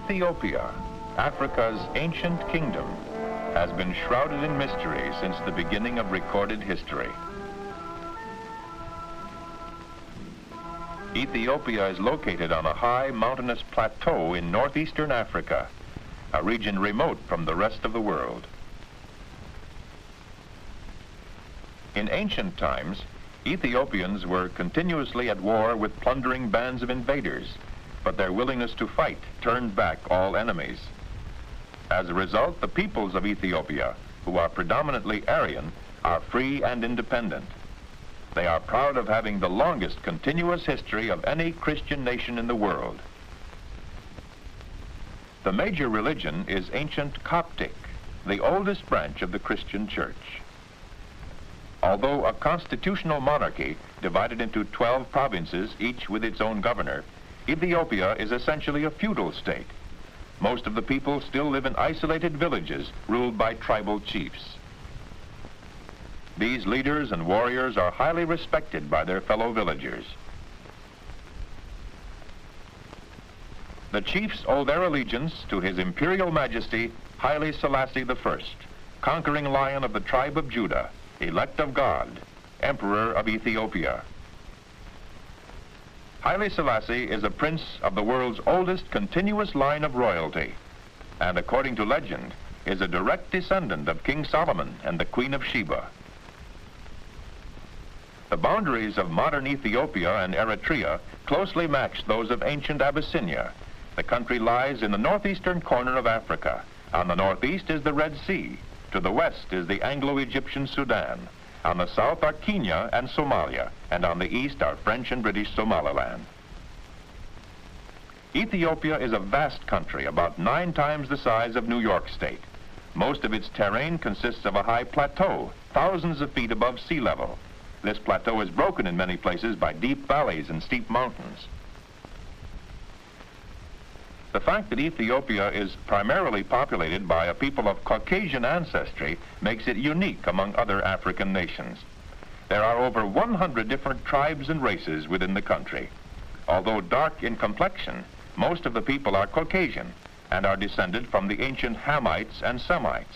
Ethiopia, Africa's ancient kingdom, has been shrouded in mystery since the beginning of recorded history. Ethiopia is located on a high mountainous plateau in northeastern Africa, a region remote from the rest of the world. In ancient times, Ethiopians were continuously at war with plundering bands of invaders, but their willingness to fight turned back all enemies. As a result, the peoples of Ethiopia, who are predominantly Aryan, are free and independent. They are proud of having the longest continuous history of any Christian nation in the world. The major religion is ancient Coptic, the oldest branch of the Christian Church. Although a constitutional monarchy divided into 12 provinces, each with its own governor, Ethiopia is essentially a feudal state. Most of the people still live in isolated villages ruled by tribal chiefs. These leaders and warriors are highly respected by their fellow villagers. The chiefs owe their allegiance to His Imperial Majesty Haile Selassie I, conquering lion of the tribe of Judah, elect of God, Emperor of Ethiopia. Haile Selassie is a prince of the world's oldest continuous line of royalty, and according to legend, is a direct descendant of King Solomon and the Queen of Sheba. The boundaries of modern Ethiopia and Eritrea closely match those of ancient Abyssinia. The country lies in the northeastern corner of Africa. On the northeast is the Red Sea. To the west is the Anglo-Egyptian Sudan. On the south are Kenya and Somalia, and on the east are French and British Somaliland. Ethiopia is a vast country, about 9 times the size of New York State. Most of its terrain consists of a high plateau, thousands of feet above sea level. This plateau is broken in many places by deep valleys and steep mountains. The fact that Ethiopia is primarily populated by a people of Caucasian ancestry makes it unique among other African nations. There are over 100 different tribes and races within the country. Although dark in complexion, most of the people are Caucasian and are descended from the ancient Hamites and Semites.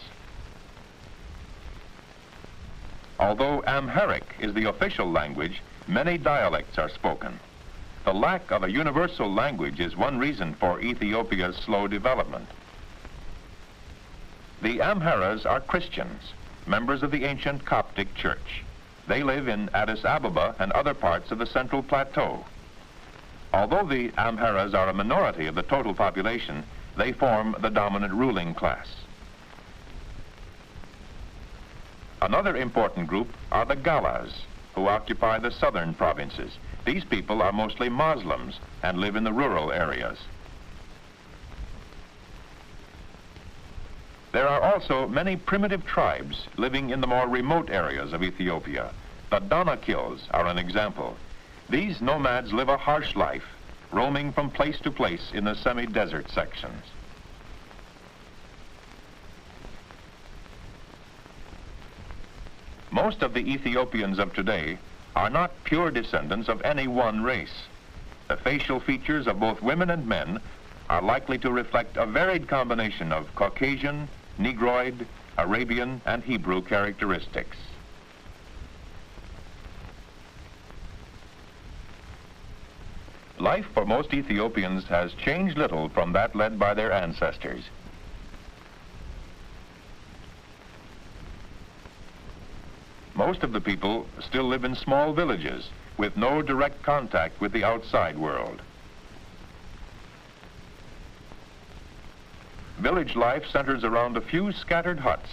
Although Amharic is the official language, many dialects are spoken. The lack of a universal language is one reason for Ethiopia's slow development. The Amharas are Christians, members of the ancient Coptic Church. They live in Addis Ababa and other parts of the Central Plateau. Although the Amharas are a minority of the total population, they form the dominant ruling class. Another important group are the Galas, who occupy the southern provinces. These people are mostly Muslims and live in the rural areas. There are also many primitive tribes living in the more remote areas of Ethiopia. The Danakils are an example. These nomads live a harsh life, roaming from place to place in the semi-desert sections. Most of the Ethiopians of today are not pure descendants of any one race. The facial features of both women and men are likely to reflect a varied combination of Caucasian, Negroid, Arabian, and Hebrew characteristics. Life for most Ethiopians has changed little from that led by their ancestors. Most of the people still live in small villages with no direct contact with the outside world. Village life centers around a few scattered huts.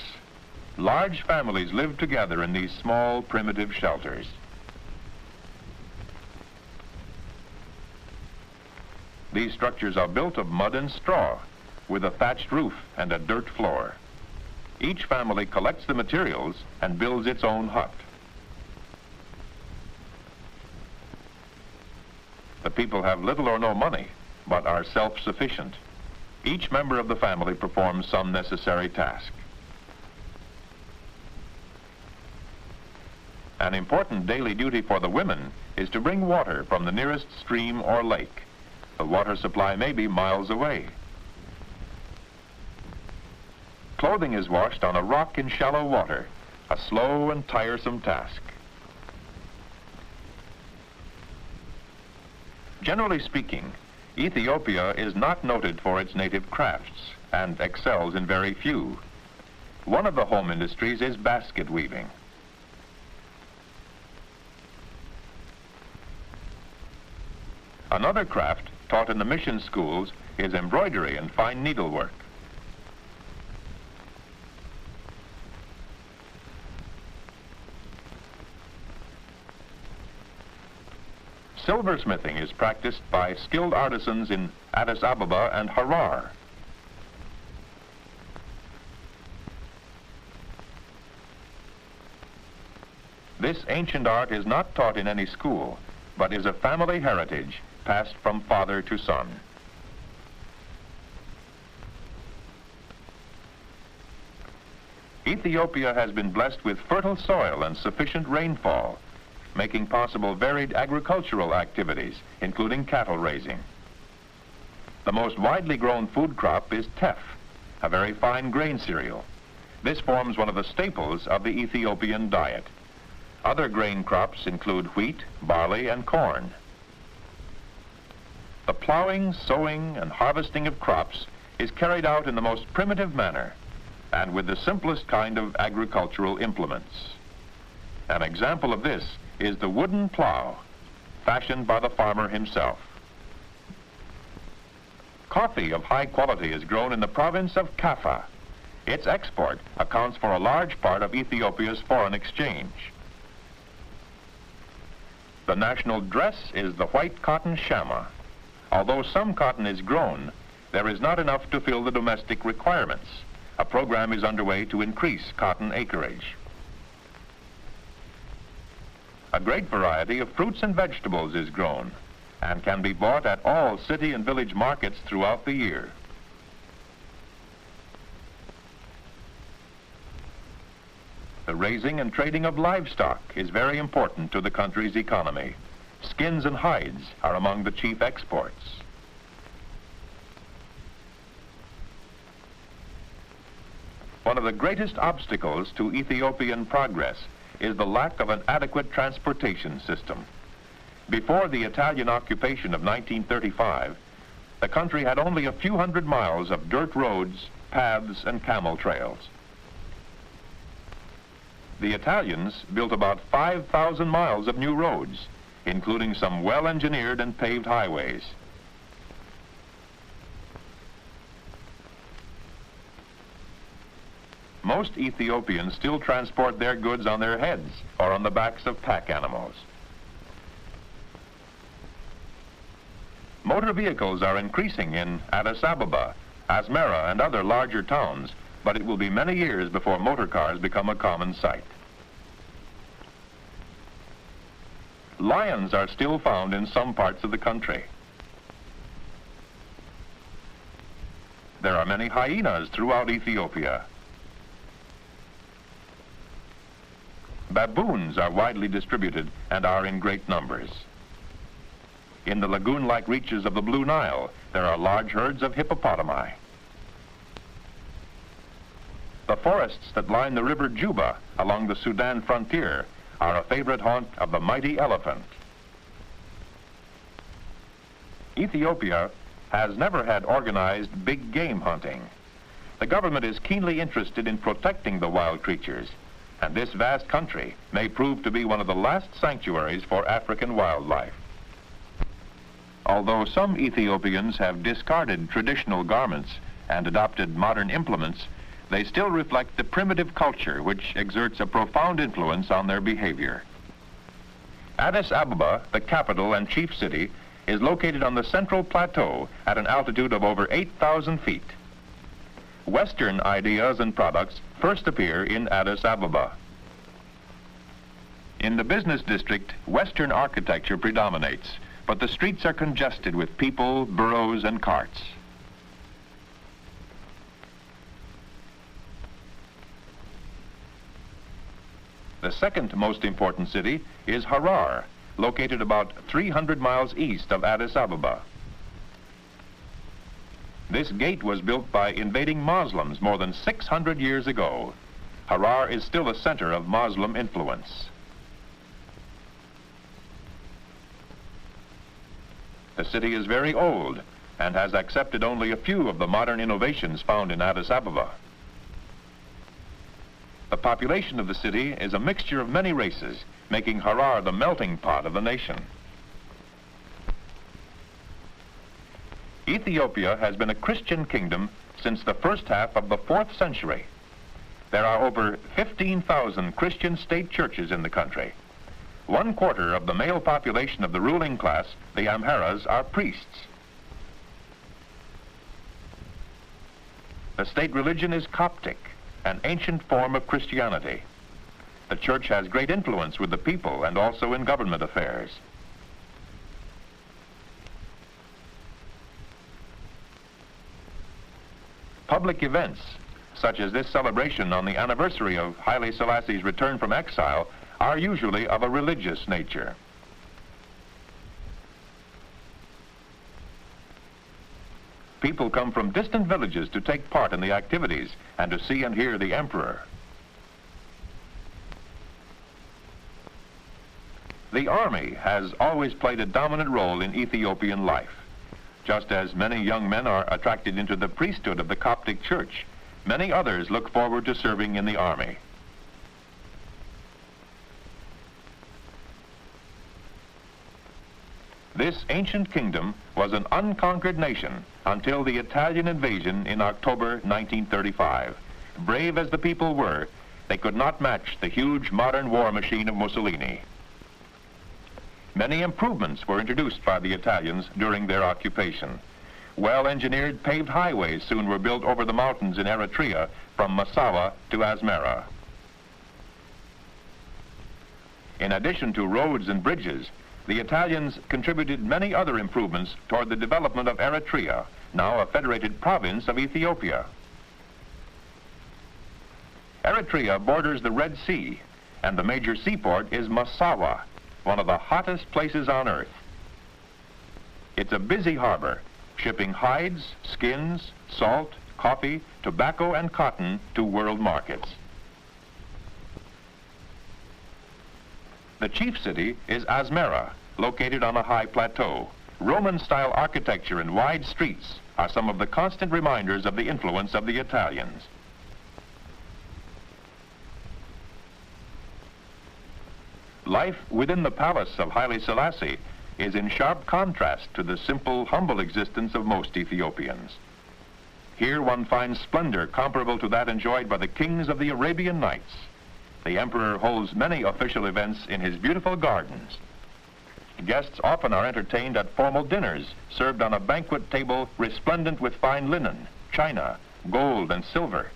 Large families live together in these small, primitive shelters. These structures are built of mud and straw, with a thatched roof and a dirt floor. Each family collects the materials and builds its own hut. The people have little or no money, but are self-sufficient. Each member of the family performs some necessary task. An important daily duty for the women is to bring water from the nearest stream or lake. The water supply may be miles away. Clothing is washed on a rock in shallow water, a slow and tiresome task. Generally speaking, Ethiopia is not noted for its native crafts and excels in very few. One of the home industries is basket weaving. Another craft taught in the mission schools is embroidery and fine needlework. Silversmithing is practiced by skilled artisans in Addis Ababa and Harar. This ancient art is not taught in any school, but is a family heritage passed from father to son. Ethiopia has been blessed with fertile soil and sufficient rainfall, making possible varied agricultural activities, including cattle raising. The most widely grown food crop is teff, a very fine grain cereal. This forms one of the staples of the Ethiopian diet. Other grain crops include wheat, barley, and corn. The plowing, sowing, and harvesting of crops is carried out in the most primitive manner and with the simplest kind of agricultural implements. An example of this is the wooden plow, fashioned by the farmer himself. Coffee of high quality is grown in the province of Kaffa. Its export accounts for a large part of Ethiopia's foreign exchange. The national dress is the white cotton shama. Although some cotton is grown, there is not enough to fill the domestic requirements. A program is underway to increase cotton acreage. A great variety of fruits and vegetables is grown and can be bought at all city and village markets throughout the year. The raising and trading of livestock is very important to the country's economy. Skins and hides are among the chief exports. One of the greatest obstacles to Ethiopian progress is the lack of an adequate transportation system. Before the Italian occupation of 1935, the country had only a few hundred miles of dirt roads, paths, and camel trails. The Italians built about 5,000 miles of new roads, including some well-engineered and paved highways. Most Ethiopians still transport their goods on their heads or on the backs of pack animals. Motor vehicles are increasing in Addis Ababa, Asmara, and other larger towns, but it will be many years before motor cars become a common sight. Lions are still found in some parts of the country. There are many hyenas throughout Ethiopia. Baboons are widely distributed and are in great numbers. In the lagoon-like reaches of the Blue Nile, there are large herds of hippopotami. The forests that line the river Juba along the Sudan frontier are a favorite haunt of the mighty elephant. Ethiopia has never had organized big game hunting. The government is keenly interested in protecting the wild creatures, and this vast country may prove to be one of the last sanctuaries for African wildlife. Although some Ethiopians have discarded traditional garments and adopted modern implements, they still reflect the primitive culture which exerts a profound influence on their behavior. Addis Ababa, the capital and chief city, is located on the central plateau at an altitude of over 8,000 feet. Western ideas and products first appear in Addis Ababa. In the business district, Western architecture predominates, but the streets are congested with people, burros, and carts. The second most important city is Harar, located about 300 miles east of Addis Ababa. This gate was built by invading Muslims more than 600 years ago. Harar is still a center of Muslim influence. The city is very old and has accepted only a few of the modern innovations found in Addis Ababa. The population of the city is a mixture of many races, making Harar the melting pot of the nation. Ethiopia has been a Christian kingdom since the first half of the 4th century. There are over 15,000 Christian state churches in the country. 1/4 of the male population of the ruling class, the Amharas, are priests. The state religion is Coptic, an ancient form of Christianity. The church has great influence with the people and also in government affairs. Public events, such as this celebration on the anniversary of Haile Selassie's return from exile, are usually of a religious nature. People come from distant villages to take part in the activities and to see and hear the emperor. The army has always played a dominant role in Ethiopian life. Just as many young men are attracted into the priesthood of the Coptic Church, many others look forward to serving in the army. This ancient kingdom was an unconquered nation until the Italian invasion in October 1935. Brave as the people were, they could not match the huge modern war machine of Mussolini. Many improvements were introduced by the Italians during their occupation. Well-engineered paved highways soon were built over the mountains in Eritrea from Massawa to Asmara. In addition to roads and bridges, the Italians contributed many other improvements toward the development of Eritrea, now a federated province of Ethiopia. Eritrea borders the Red Sea, and the major seaport is Massawa, one of the hottest places on earth. It's a busy harbor, shipping hides, skins, salt, coffee, tobacco, and cotton to world markets. The chief city is Asmara, located on a high plateau. Roman-style architecture and wide streets are some of the constant reminders of the influence of the Italians. Life within the palace of Haile Selassie is in sharp contrast to the simple, humble existence of most Ethiopians. Here one finds splendor comparable to that enjoyed by the kings of the Arabian Nights. The emperor holds many official events in his beautiful gardens. Guests often are entertained at formal dinners served on a banquet table resplendent with fine linen, china, gold, and silver.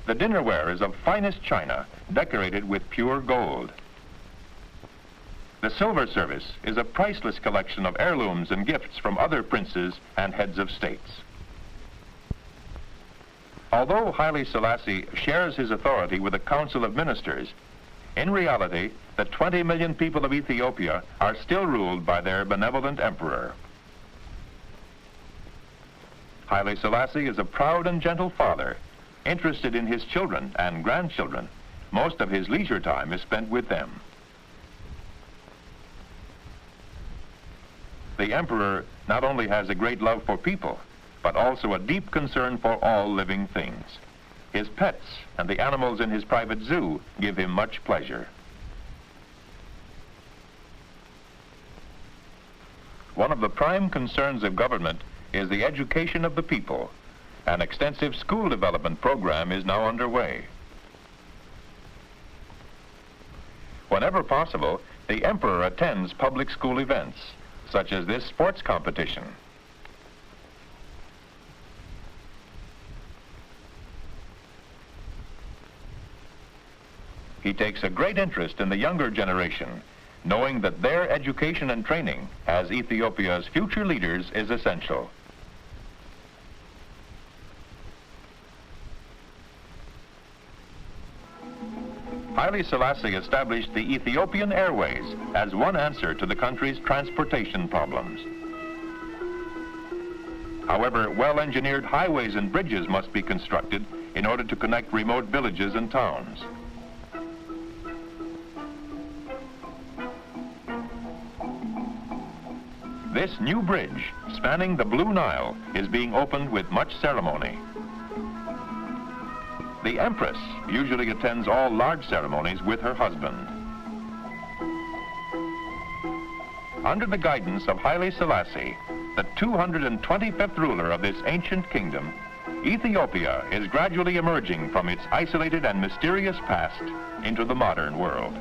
The dinnerware is of finest china, decorated with pure gold. The silver service is a priceless collection of heirlooms and gifts from other princes and heads of states. Although Haile Selassie shares his authority with a council of ministers, in reality, the 20 million people of Ethiopia are still ruled by their benevolent emperor. Haile Selassie is a proud and gentle father, interested in his children and grandchildren. Most of his leisure time is spent with them. The emperor not only has a great love for people, but also a deep concern for all living things. His pets and the animals in his private zoo give him much pleasure. One of the prime concerns of government is the education of the people. An extensive school development program is now underway. Whenever possible, the emperor attends public school events, such as this sports competition. He takes a great interest in the younger generation, knowing that their education and training as Ethiopia's future leaders is essential. Haile Selassie established the Ethiopian Airways as one answer to the country's transportation problems. However, well-engineered highways and bridges must be constructed in order to connect remote villages and towns. This new bridge, spanning the Blue Nile, is being opened with much ceremony. The Empress usually attends all large ceremonies with her husband. Under the guidance of Haile Selassie, the 225th ruler of this ancient kingdom, Ethiopia is gradually emerging from its isolated and mysterious past into the modern world.